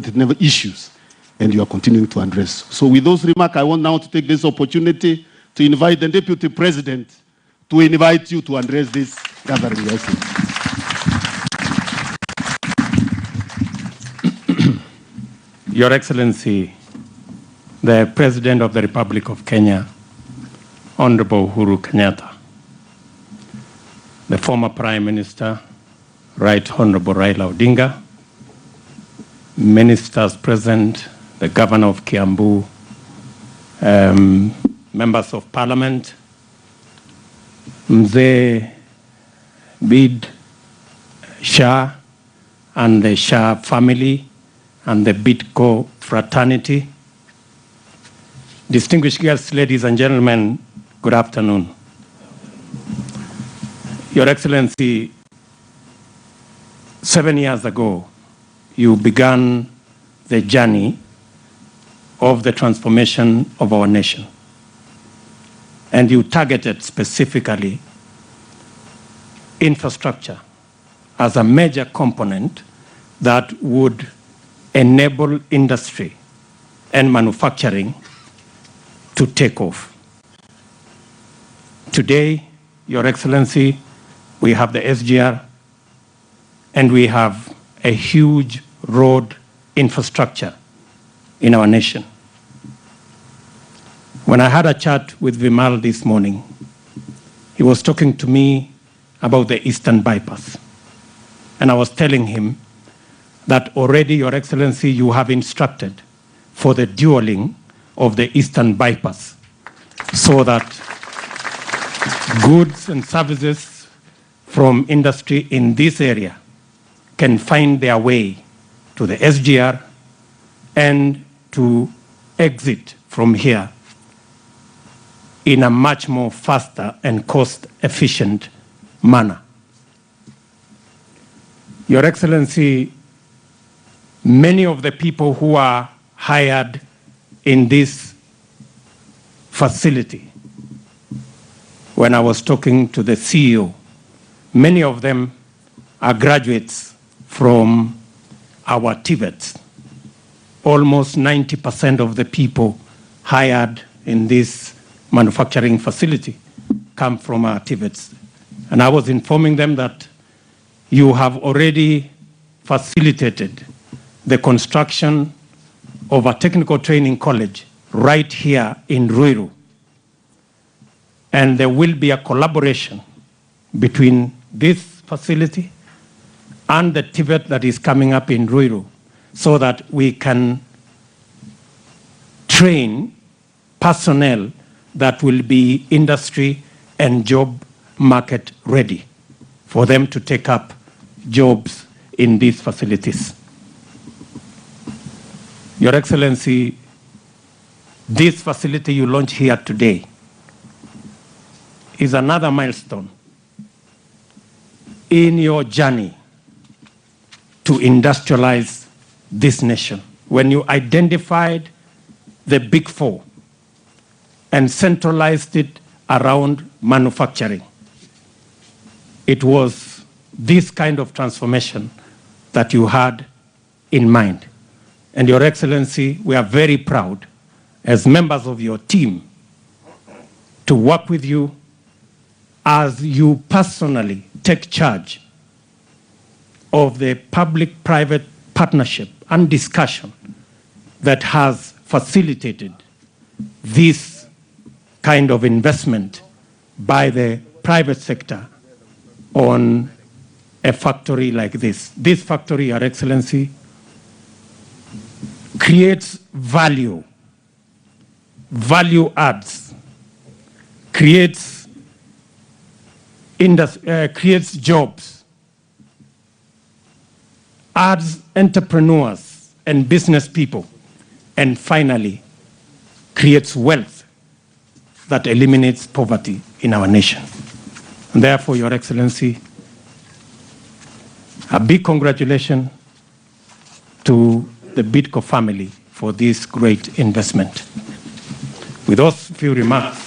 competitive issues, and you are continuing to address. So with those remarks, I want now to take this opportunity to invite the Deputy President to invite you to address this gathering. Your Excellency, the President of the Republic of Kenya, Honorable Uhuru Kenyatta, the former Prime Minister, Right Honorable Raila Odinga, Ministers present, the Governor of Kiambu, Members of Parliament, Mzee Bid Shah and the Shah family and the Bidco fraternity. Distinguished guests, ladies and gentlemen, good afternoon. Your Excellency, 7 years ago, you began the journey of the transformation of our nation. And you targeted specifically infrastructure as a major component that would enable industry and manufacturing to take off. Today, Your Excellency, we have the SGR and we have a huge road infrastructure in our nation. When I had a chat with Vimal this morning, he was talking to me about the Eastern Bypass. And I was telling him that already, Your Excellency, you have instructed for the dualing of the Eastern Bypass so that goods and services from industry in this area can find their way to the SGR and to exit from here in a much more faster and cost-efficient manner. Your Excellency, many of the people who are hired in this facility, when I was talking to the CEO, many of them are graduates from our TVETs. Almost 90% of the people hired in this manufacturing facility come from our TVETs. And I was informing them that you have already facilitated the construction of a technical training college right here in Ruiru. And there will be a collaboration between this facility and the TVET that is coming up in Ruiru so that we can train personnel that will be industry and job market ready for them to take up jobs in these facilities. Your Excellency, this facility you launch here today is another milestone in your journey to industrialize this nation. When you identified the Big Four and centralized it around manufacturing, it was this kind of transformation that you had in mind. And Your Excellency, we are very proud as members of your team to work with you as you personally take charge of the public-private partnership and discussion that has facilitated this kind of investment by the private sector on a factory like this. This factory, Your Excellency, creates value adds, creates jobs, adds entrepreneurs and business people, and finally creates wealth that eliminates poverty in our nation. And therefore, Your Excellency, a big congratulations to the Bidco family for this great investment. With those few remarks,